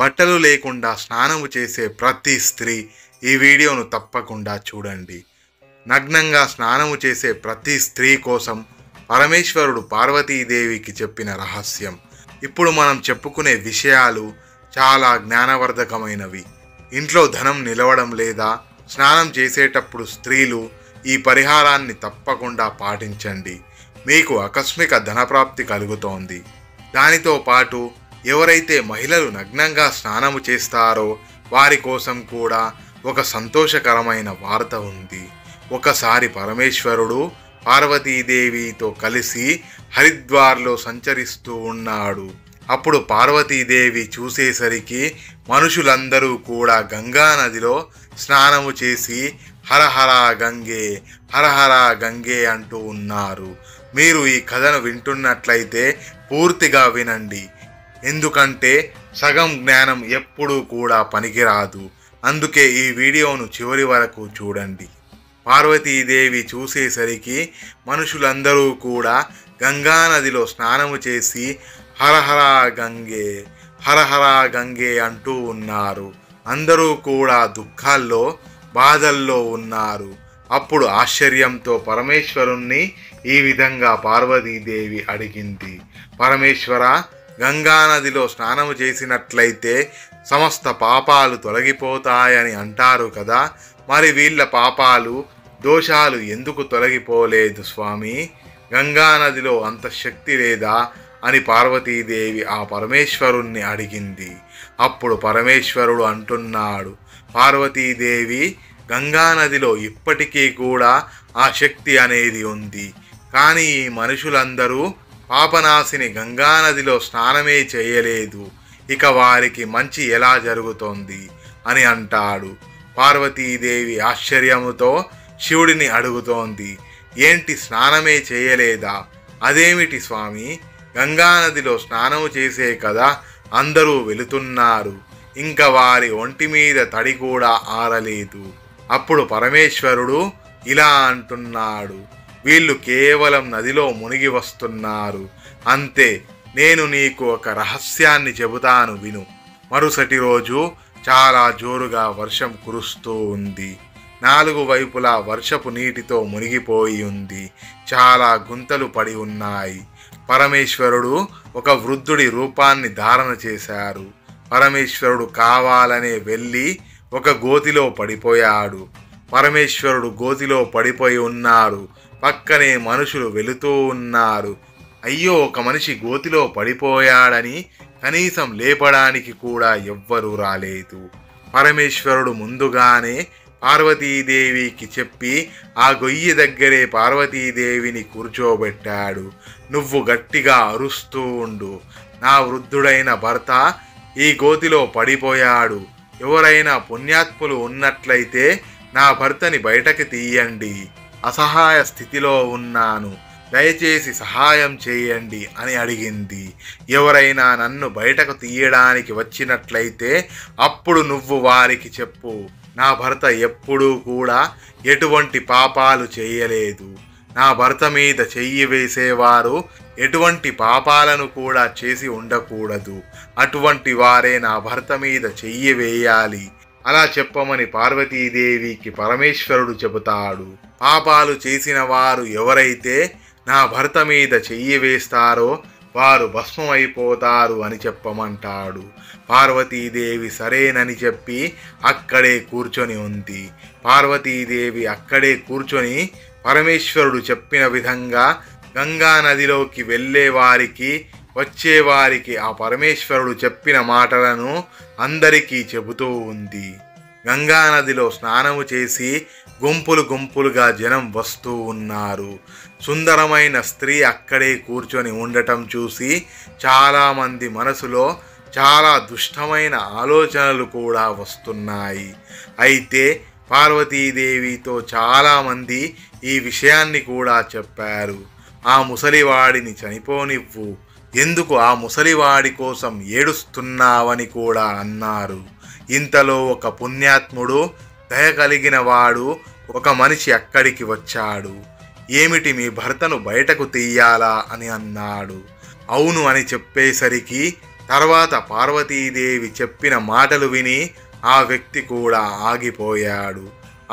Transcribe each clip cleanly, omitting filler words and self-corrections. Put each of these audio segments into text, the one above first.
బట్టలు లేకుండా స్నానము చేసే ప్రతి స్త్రీ ఈ వీడియోను తప్పకుండా చూడండి. నగ్నంగా స్నానము చేసే ప్రతి స్త్రీ కోసం పరమేశ్వరుడు పార్వతీదేవికి చెప్పిన రహస్యం. ఇప్పుడు మనం చెప్పుకునే విషయాలు చాలా జ్ఞానవర్ధకమైనవి. ఇంట్లో ధనం నిలవడం లేదా స్నానం చేసేటప్పుడు స్త్రీలు ఈ పరిహారాన్ని తప్పకుండా పాటించండి. మీకు ఆకస్మిక ధనప్రాప్తి కలుగుతోంది. దానితో పాటు ఎవరైతే మహిళలు నగ్నంగా స్నానము చేస్తారో వారి కోసం కూడా ఒక సంతోషకరమైన వార్త ఉంది. ఒకసారి పరమేశ్వరుడు పార్వతీదేవితో కలిసి హరిద్వార్లో సంచరిస్తూ ఉన్నాడు. అప్పుడు పార్వతీదేవి చూసేసరికి మనుషులందరూ కూడా గంగా నదిలో స్నానము చేసి హరహరా గంగే హరహరా గంగే అంటూ ఉన్నారు. మీరు ఈ కథను వింటున్నట్లయితే పూర్తిగా వినండి, ఎందుకంటే సగం జ్ఞానం ఎప్పుడూ కూడా పనికిరాదు. అందుకే ఈ వీడియోను చివరి వరకు చూడండి. పార్వతీదేవి చూసేసరికి మనుషులందరూ కూడా గంగా నదిలో స్నానము చేసి హరహరా గంగే హరహరా గంగే అంటూ ఉన్నారు. అందరూ కూడా దుఃఖాల్లో బాధల్లో ఉన్నారు. అప్పుడు ఆశ్చర్యంతో పరమేశ్వరుణ్ణి ఈ విధంగా పార్వతీదేవి అడిగింది, పరమేశ్వర, గంగా నదిలో స్నానము చేసినట్లయితే సమస్త పాపాలు తొలగిపోతాయని అంటారు కదా, మరి వీళ్ళ పాపాలు దోషాలు ఎందుకు తొలగిపోలేదు స్వామి? గంగా నదిలో అంత శక్తి లేదా అని పార్వతీదేవి ఆ పరమేశ్వరుణ్ణి అడిగింది. అప్పుడు పరమేశ్వరుడు అంటున్నాడు, పార్వతీదేవి, గంగా నదిలో ఇప్పటికీ కూడా ఆ శక్తి అనేది ఉంది. కానీ ఈ మనుషులందరూ పాపనాశిని గంగా నదిలో స్నానమే చేయలేదు. ఇక వారికి మంచి ఎలా జరుగుతోంది అని అంటాడు. పార్వతీదేవి ఆశ్చర్యముతో శివుడిని అడుగుతోంది, ఏంటి స్నానమే చేయలేదా? అదేమిటి స్వామి, గంగా నదిలో స్నానము చేసే కదా అందరూ వెళుతున్నారు, ఇంకా వారి ఒంటి మీద తడి కూడా ఆరలేదు. అప్పుడు పరమేశ్వరుడు ఇలా అంటున్నాడు, వీళ్ళు కేవలం నదిలో మునిగి వస్తున్నారు అంతే. నేను నీకు ఒక రహస్యాన్ని చెబుతాను, విను. మరుసటి రోజు చాలా జోరుగా వర్షం కురుస్తూ ఉంది. 4 వైపులా వర్షపు నీటితో మునిగిపోయి ఉంది. చాలా గుంతలు పడి ఉన్నాయి. పరమేశ్వరుడు ఒక వృద్ధుడి రూపాన్ని ధారణ చేశారు. పరమేశ్వరుడు కావాలనే వెళ్ళి ఒక గోతిలో పడిపోయాడు. పరమేశ్వరుడు గోతిలో పడిపోయి ఉన్నారు. పక్కనే మనుషులు వెళుతూ ఉన్నారు. అయ్యో, ఒక మనిషి గోతిలో పడిపోయాడని కనీసం లేపడానికి కూడా ఎవ్వరూ రాలేదు. పరమేశ్వరుడు ముందుగానే పార్వతీదేవికి చెప్పి ఆ గొయ్యి దగ్గరే పార్వతీదేవిని కూర్చోబెట్టాడు. నువ్వు గట్టిగా అరుస్తూ ఉండు, నా వృద్ధుడైన భర్త ఈ గోతిలో పడిపోయాడు, ఎవరైనా పుణ్యాత్ములు ఉన్నట్లయితే నా భర్తని బయటకి తీయండి, అసహాయ స్థితిలో ఉన్నాను, దయచేసి సహాయం చేయండి అని అడిగింది. ఎవరైనా నన్ను బయటకు తీయడానికి వచ్చినట్లయితే అప్పుడు నువ్వు వారికి చెప్పు, నా భర్త ఎప్పుడూ కూడా ఎటువంటి పాపాలు చేయలేదు, నా భర్త మీద చెయ్యి వేసేవారు ఎటువంటి పాపాలను కూడా చేసి ఉండకూడదు, అటువంటి వారే నా భర్త మీద చెయ్యి వేయాలి. అలా చెప్పమని పార్వతీదేవికి పరమేశ్వరుడు చెబుతాడు. పాపాలు చేసిన వారు ఎవరైతే నా భర్త మీద చెయ్యి వేస్తారో వారు భస్మమైపోతారు అని చెప్పమంటాడు. పార్వతీదేవి సరేనని చెప్పి అక్కడే కూర్చొని ఉంది. పార్వతీదేవి అక్కడే కూర్చొని పరమేశ్వరుడు చెప్పిన విధంగా గంగా నదిలోకి వెళ్ళే వారికి వచ్చేవారికి ఆ పరమేశ్వరుడు చెప్పిన మాటలను అందరికీ చెబుతూ ఉంది. గంగా నదిలో స్నానము చేసి గుంపులు గుంపులుగా జనం వస్తూ ఉన్నారు. సుందరమైన స్త్రీ అక్కడే కూర్చొని ఉండటం చూసి చాలామంది మనసులో చాలా దుష్టమైన ఆలోచనలు కూడా వస్తున్నాయి. అయితే పార్వతీదేవితో చాలామంది ఈ విషయాన్ని కూడా చెప్పారు. ఆ ముసలివాడిని చనిపోనివ్వు, ఎందుకు ఆ ముసలివాడి కోసం ఏడుస్తున్నావని కూడా అన్నారు. ఇంతలో ఒక పుణ్యాత్ముడు, దయ కలిగిన వాడు ఒక మనిషి అక్కడికి వచ్చాడు. ఏమిటి, మీ భర్తను బయటకు తీయాలా అని అన్నాడు. అవును అని చెప్పేసరికి తర్వాత పార్వతీదేవి చెప్పిన మాటలు విని ఆ వ్యక్తి కూడా ఆగిపోయాడు.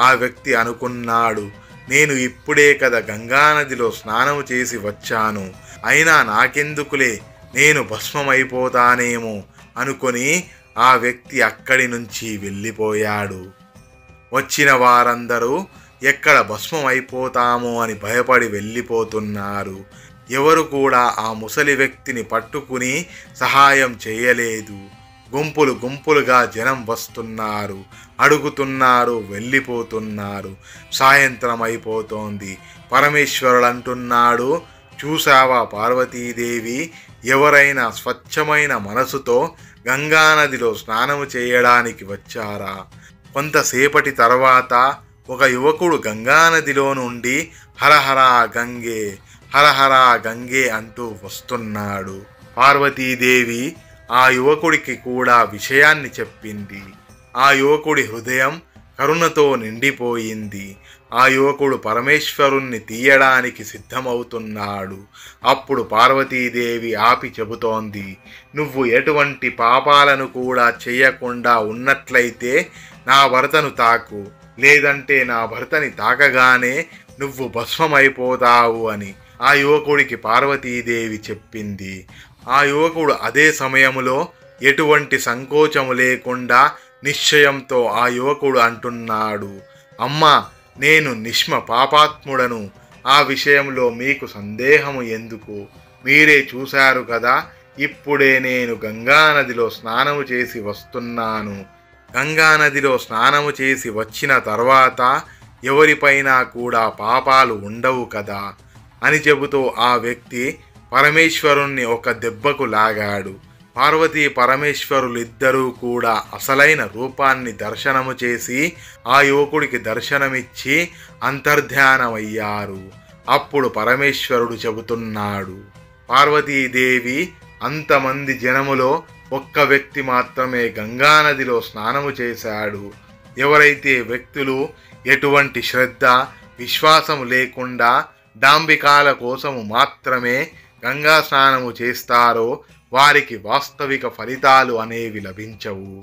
ఆ వ్యక్తి అనుకున్నాడు, నేను ఇప్పుడే కదా గంగానదిలో స్నానం చేసి వచ్చాను, అయినా నాకెందుకులే, నేను భస్మమైపోతానేమో అనుకొని ఆ వ్యక్తి అక్కడి నుంచి వెళ్ళిపోయాడు. వచ్చిన వారందరూ ఎక్కడ భస్మమైపోతామో అని భయపడి వెళ్ళిపోతున్నారు. ఎవరు కూడా ఆ ముసలి వ్యక్తిని పట్టుకుని సహాయం చేయలేదు. గుంపులు గుంపులుగా జనం వస్తున్నారు, అడుగుతున్నారు, వెళ్ళిపోతున్నారు. సాయంత్రం అయిపోతోంది. పరమేశ్వరుడు అంటున్నాడు, చూసావా పార్వతీదేవి, ఎవరైనా స్వచ్ఛమైన మనసుతో గంగానదిలో స్నానము చేయడానికి వచ్చారా? కొంతసేపటి తర్వాత ఒక యువకుడు గంగానదిలో నుండి హరహరా గంగే, హరహరా గంగే అంటూ వస్తున్నాడు. పార్వతీదేవి ఆ యువకుడికి కూడా విషయాన్ని చెప్పింది. ఆ యువకుడి హృదయం కరుణతో నిండిపోయింది. ఆ యువకుడు పరమేశ్వరుణ్ణి తీయడానికి సిద్ధమవుతున్నాడు. అప్పుడు పార్వతీదేవి ఆపి చెబుతోంది, నువ్వు ఎటువంటి పాపాలను కూడా చెయ్యకుండా ఉన్నట్లయితే నా భర్తను తాకు, లేదంటే నా భర్తని తాకగానే నువ్వు భస్మమైపోతావు అని ఆ యువకుడికి పార్వతీదేవి చెప్పింది. ఆ యువకుడు అదే సమయంలో ఎటువంటి సంకోచము లేకుండా నిశ్చయంతో ఆ యువకుడు అంటున్నాడు, అమ్మా, నేను నిష్మ పాపాత్ముడను, ఆ విషయంలో మీకు సందేహము ఎందుకు? మీరే చూశారు కదా, ఇప్పుడే నేను గంగానదిలో స్నానము చేసి వస్తున్నాను. గంగానదిలో స్నానము చేసి వచ్చిన తర్వాత ఎవరిపైనా కూడా పాపాలు ఉండవు కదా అని చెబుతూ ఆ వ్యక్తి పరమేశ్వరుణ్ణి ఒక దెబ్బకు లాగాడు. పార్వతీ పరమేశ్వరులిద్దరూ కూడా అసలైన రూపాన్ని దర్శనము చేసి ఆ యువకుడికి దర్శనమిచ్చి అంతర్ధానమయ్యారు. అప్పుడు పరమేశ్వరుడు చెబుతున్నాడు, పార్వతీదేవి, అంతమంది జనములో ఒక్క వ్యక్తి మాత్రమే గంగానదిలో స్నానము చేశాడు. ఎవరైతే వ్యక్తులు ఎటువంటి శ్రద్ధ విశ్వాసము లేకుండా డాంబికాల కోసము మాత్రమే గంగా స్నానము చేస్తారో వారికి వాస్తవిక ఫలితాలు అనేవి లభించవు.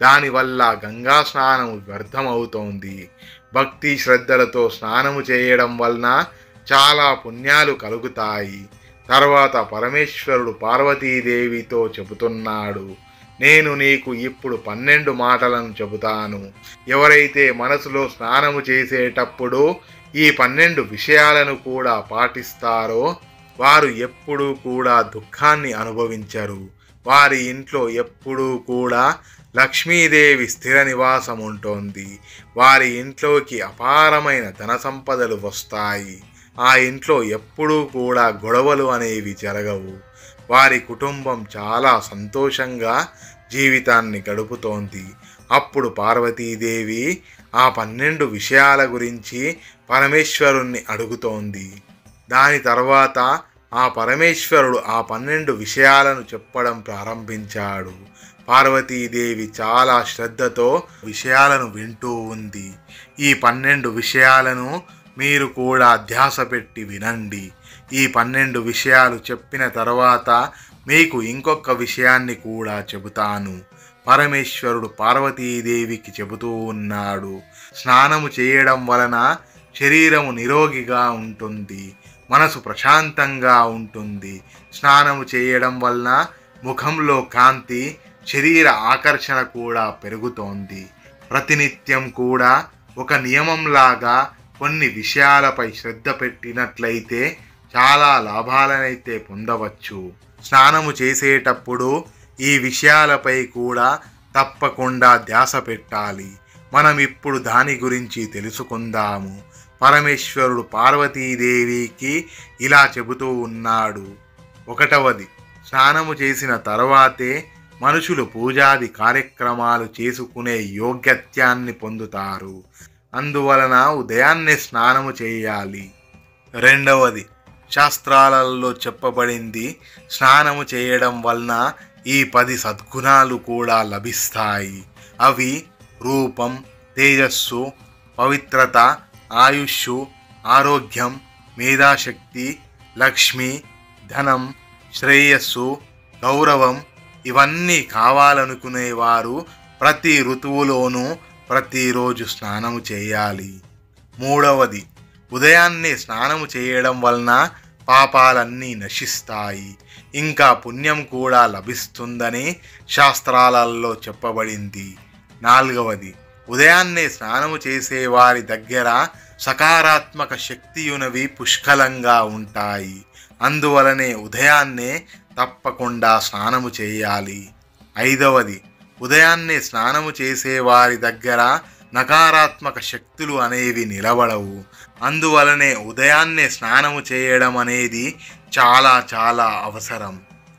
దానివల్ల గంగా స్నానము వ్యర్థమవుతోంది. భక్తి శ్రద్ధలతో స్నానము చేయడం వలన చాలా పుణ్యాలు కలుగుతాయి. తర్వాత పరమేశ్వరుడు పార్వతీదేవితో చెబుతున్నాడు, నేను నీకు ఇప్పుడు 12 మాటలను చెబుతాను. ఎవరైతే మనసులో స్నానము చేసేటప్పుడు ఈ 12 విషయాలను కూడా పాటిస్తారో వారు ఎప్పుడూ కూడా దుఃఖాన్ని అనుభవించరు. వారి ఇంట్లో ఎప్పుడూ కూడా లక్ష్మీదేవి స్థిర నివాసం ఉంటుంది. వారి ఇంట్లోకి అపారమైన ధన సంపదలు వస్తాయి. ఆ ఇంట్లో ఎప్పుడూ కూడా గొడవలు అనేవి జరగవు. వారి కుటుంబం చాలా సంతోషంగా జీవితాన్ని గడుపుతోంది. అప్పుడు పార్వతీదేవి ఆ 12 విషయాల గురించి పరమేశ్వరుణ్ణి అడుగుతోంది. దాని తర్వాత ఆ పరమేశ్వరుడు ఆ 12 విషయాలను చెప్పడం ప్రారంభించాడు. పార్వతీదేవి చాలా శ్రద్ధతో విషయాలను వింటూ ఉంది. ఈ 12 విషయాలను మీరు కూడా ధ్యాస పెట్టి వినండి. ఈ 12 విషయాలు చెప్పిన తర్వాత మీకు ఇంకొక విషయాన్ని కూడా చెబుతాను. పరమేశ్వరుడు పార్వతీదేవికి చెబుతూ ఉన్నాడు, స్నానము చేయడం వలన శరీరము నిరోగిగా ఉంటుంది, మనసు ప్రశాంతంగా ఉంటుంది. స్నానము చేయడం వలన ముఖంలో కాంతి, శరీర ఆకర్షణ కూడా పెరుగుతోంది. ప్రతినిత్యం కూడా ఒక నియమంలాగా కొన్ని విషయాలపై శ్రద్ధ పెట్టినట్లయితే చాలా లాభాలనైతే పొందవచ్చు. స్నానము చేసేటప్పుడు ఈ విషయాలపై కూడా తప్పకుండా ధ్యాస పెట్టాలి. మనం ఇప్పుడు దాని గురించి తెలుసుకుందాము. పరమేశ్వరుడు పార్వతీదేవికి ఇలా చెబుతూ ఉన్నాడు. 1వది, స్నానము చేసిన తర్వాతే మనుషులు పూజాది కార్యక్రమాలు చేసుకునే యోగ్యత్యాన్ని పొందుతారు. అందువలన ఉదయాన్నే స్నానము చేయాలి. 2వది, శాస్త్రాలలో చెప్పబడింది, స్నానము చేయడం వలన ఈ 10 సద్గుణాలు కూడా లభిస్తాయి. అవి రూపం, తేజస్సు, పవిత్రత, ఆయుష్షు, ఆరోగ్యం, మేధాశక్తి, లక్ష్మి, ధనం, శ్రేయస్సు, గౌరవం, ఇవన్నీ కావాలనుకునేవారు ప్రతి ఋతువులోనూ ప్రతిరోజు స్నానము చేయాలి. మూడవది, ఉదయాన్నే స్నానము చేయడం వలన పాపాలన్నీ నశిస్తాయి, ఇంకా పుణ్యం కూడా లభిస్తుందని శాస్త్రాలలో చెప్పబడింది. నాలుగవది, ఉదయాన్నే స్నానము చేసేవారి దగ్గర సకారాత్మక శక్తియునవి పుష్కలంగా ఉంటాయి. అందువలనే ఉదయాన్నే తప్పకుండా స్నానము చేయాలి. ఐదవది, ఉదయాన్నే స్నానము చేసేవారి దగ్గర నకారాత్మక శక్తులు అనేవి నిలబడవు. అందువలనే ఉదయాన్నే స్నానము చేయడం అనేది చాలా చాలా అవసరం.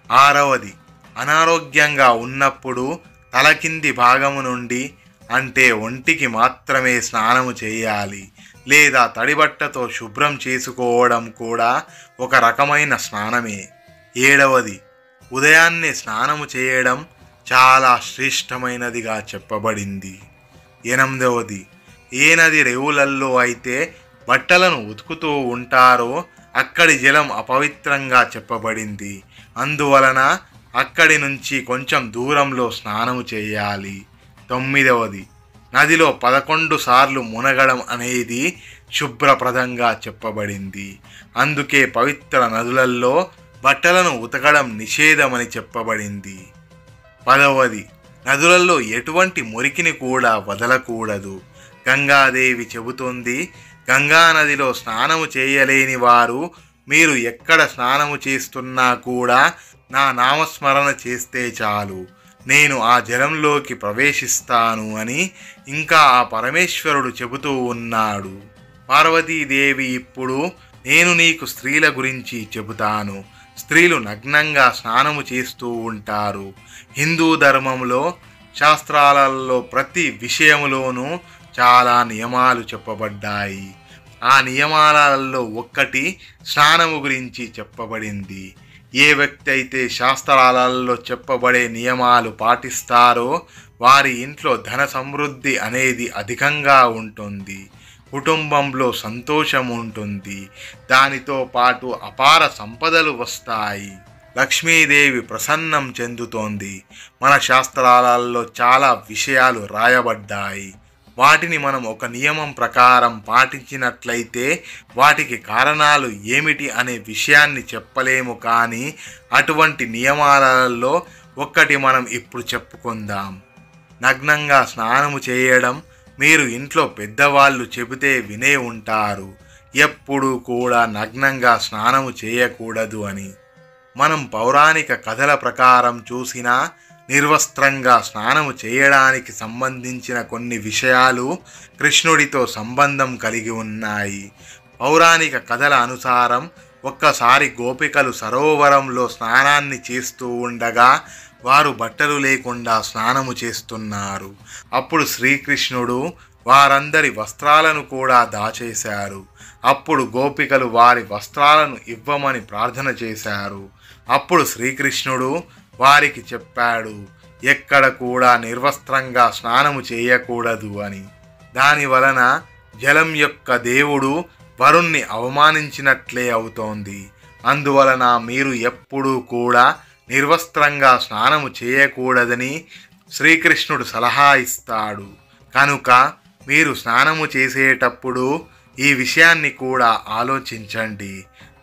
ఆరవది, అనారోగ్యంగా ఉన్నప్పుడు తల కింది భాగము నుండి అంటే ఒంటికి మాత్రమే స్నానము చేయాలి, లేదా తడిబట్టతో శుభ్రం చేసుకోవడం కూడా ఒక రకమైన స్నానమే. ఏడవది, ఉదయాన్నే స్నానము చేయడం చాలా శ్రేష్టమైనదిగా చెప్పబడింది. ఎనిమిదవది, ఏ నది రేవులల్లో అయితే బట్టలను ఉతుకుతూ ఉంటారో అక్కడి జలం అపవిత్రంగా చెప్పబడింది. అందువలన అక్కడి నుంచి కొంచెం దూరంలో స్నానము చేయాలి. తొమ్మిదవది, నదిలో 11 సార్లు మునగడం అనేది శుభ్రప్రదంగా చెప్పబడింది. అందుకే పవిత్ర నదులలో బట్టలను ఉతకడం నిషేధమని చెప్పబడింది. 10వది, నదులలో ఎటువంటి మురికిని కూడా వదలకూడదు. గంగాదేవి చెబుతోంది, గంగా నదిలో స్నానము చేయలేని వారు మీరు ఎక్కడ స్నానము చేస్తున్నా కూడా నా నామస్మరణ చేస్తే చాలు, నేను ఆ జలంలోకి ప్రవేశిస్తాను అని ఇంకా ఆ పరమేశ్వరుడు చెబుతూ ఉన్నాడు. పార్వతీదేవి ఇప్పుడు నేను నీకు స్త్రీల గురించి చెబుతాను. స్త్రీలు నగ్నంగా స్నానము చేస్తూ ఉంటారు. హిందూ ధర్మంలో శాస్త్రాలలో ప్రతి విషయములోనూ చాలా నియమాలు చెప్పబడ్డాయి. ఆ నియమాలలో ఒక్కటి స్నానము గురించి చెప్పబడింది. ఏ వ్యక్తి అయితే శాస్త్రాలలో చెప్పబడే నియమాలు పాటిస్తారో వారి ఇంట్లో ధన సమృద్ధి అనేది అధికంగా ఉంటుంది, కుటుంబంలో సంతోషం ఉంటుంది, దానితో పాటు అపార సంపదలు వస్తాయి, లక్ష్మీదేవి ప్రసన్నం చెందుతోంది. మన శాస్త్రాలలో చాలా విషయాలు రాయబడ్డాయి. వాటిని మనం ఒక నియమం ప్రకారం పాటించినట్లయితే వాటికి కారణాలు ఏమిటి అనే విషయాన్ని చెప్పలేము. కానీ అటువంటి నియమాలలో ఒక్కటి మనం ఇప్పుడు చెప్పుకుందాం. నగ్నంగా స్నానము చేయడం మీరు ఇంట్లో పెద్దవాళ్ళు చెబితే వినే ఉంటారు, ఎప్పుడూ కూడా నగ్నంగా స్నానము చేయకూడదు అని. మనం పౌరాణిక కథల ప్రకారం చూసినా నిర్వస్త్రంగా స్నానము చేయడానికి సంబంధించిన కొన్ని విషయాలు కృష్ణుడితో సంబంధం కలిగి ఉన్నాయి. పౌరాణిక కథల అనుసారం ఒక్కసారి గోపికలు సరోవరంలో స్నానాన్ని చేస్తూ ఉండగా వారు బట్టలు లేకుండా స్నానము చేస్తున్నారు. అప్పుడు శ్రీకృష్ణుడు వారందరి వస్త్రాలను కూడా దాచేశారు. అప్పుడు గోపికలు వారి వస్త్రాలను ఇవ్వమని ప్రార్థన చేశారు. అప్పుడు శ్రీకృష్ణుడు వారికి చెప్పాడు, ఎక్కడ కూడా నిర్వస్త్రంగా స్నానము చేయకూడదు అని. దాని వలన జలం యొక్క దేవుడు వరుణ్ణి అవమానించినట్లే అవుతోంది. అందువలన మీరు ఎప్పుడూ కూడా నిర్వస్త్రంగా స్నానము చేయకూడదని శ్రీకృష్ణుడు సలహా ఇస్తాడు. కనుక మీరు స్నానము చేసేటప్పుడు ఈ విషయాన్ని కూడా ఆలోచించండి.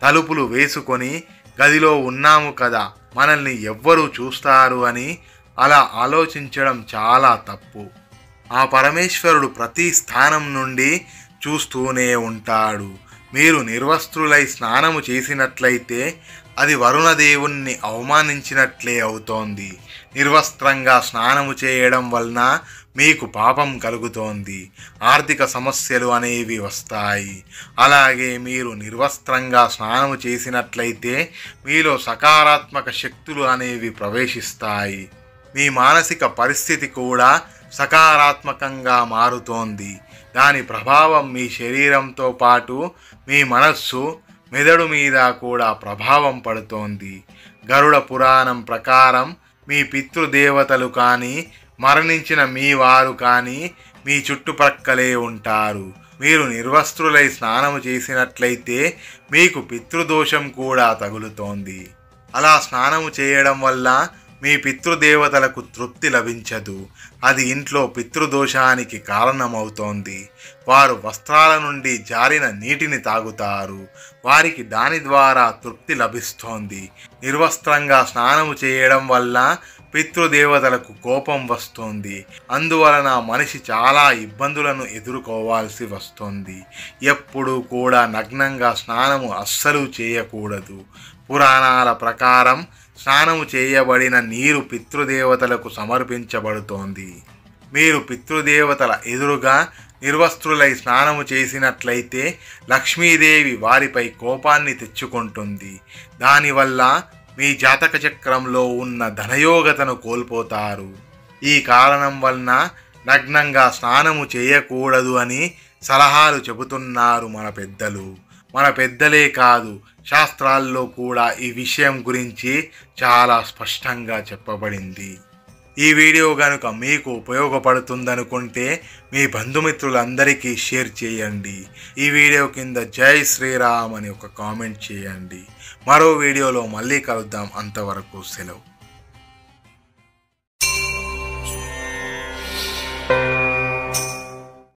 తలుపులు వేసుకొని గదిలో ఉన్నాము కదా, మనల్ని ఎవ్వరూ చూస్తారు అని అలా ఆలోచించడం చాలా తప్పు. ఆ పరమేశ్వరుడు ప్రతి స్థానం నుండి చూస్తూనే ఉంటాడు. మీరు నిర్వస్త్రులై స్నానము చేసినట్లయితే అది వరుణదేవుణ్ణి అవమానించినట్లే అవుతోంది. నిర్వస్త్రంగా స్నానము చేయడం వలన మీకు పాపం కలుగుతోంది, ఆర్థిక సమస్యలు అనేవి వస్తాయి. అలాగే మీరు నిర్వస్త్రంగా స్నానము చేసినట్లయితే మీలో సకారాత్మక శక్తులు అనేవి ప్రవేశిస్తాయి. మీ మానసిక పరిస్థితి కూడా సకారాత్మకంగా మారుతోంది. దాని ప్రభావం మీ శరీరంతో పాటు మీ మనస్సు, మెదడు మీద కూడా ప్రభావం పడుతోంది. గరుడ పురాణం ప్రకారం మీ పితృదేవతలు కానీ మరణించిన మీ వారు కానీ మీ చుట్టుప్రక్కలే ఉంటారు. మీరు నిర్వస్త్రులై స్నానము చేసినట్లయితే మీకు పితృదోషం కూడా తగులుతోంది. అలా స్నానము చేయడం వల్ల మీ పితృదేవతలకు తృప్తి లభించదు. అది ఇంట్లో పితృదోషానికి కారణమవుతోంది. వారు వస్త్రాల నుండి జారిన నీటిని తాగుతారు. వారికి దాని ద్వారా తృప్తి లభిస్తోంది. నిర్వస్త్రంగా స్నానము చేయడం వల్ల పితృదేవతలకు కోపం వస్తుంది. అందువలన మనిషి చాలా ఇబ్బందులను ఎదుర్కోవాల్సి వస్తుంది. ఎప్పుడూ కూడా నగ్నంగా స్నానము అస్సలు చేయకూడదు. పురాణాల ప్రకారం స్నానము చేయబడిన నీరు పితృదేవతలకు సమర్పించబడుతోంది. మీరు పితృదేవతల ఎదురుగా నిర్వస్త్రులై స్నానము చేసినట్లయితే లక్ష్మీదేవి వారిపై కోపాన్ని తెచ్చుకుంటుంది. దానివల్ల మీ జాతక చక్రంలో ఉన్న ధనయోగతను కోల్పోతారు. ఈ కారణం వలన నగ్నంగా స్నానము చేయకూడదు అని సలహాలు చెబుతున్నారు మన పెద్దలు. మన పెద్దలే కాదు, శాస్త్రాల్లో కూడా ఈ విషయం గురించి చాలా స్పష్టంగా చెప్పబడింది. ఈ వీడియో కనుక మీకు ఉపయోగపడుతుందనుకుంటే మీ బంధుమిత్రులందరికీ షేర్ చేయండి. ఈ వీడియో కింద జై శ్రీరామ్ అని ఒక కామెంట్ చేయండి. మరో వీడియోలో మళ్ళీ కలుద్దాం. అంతవరకు సెలవు.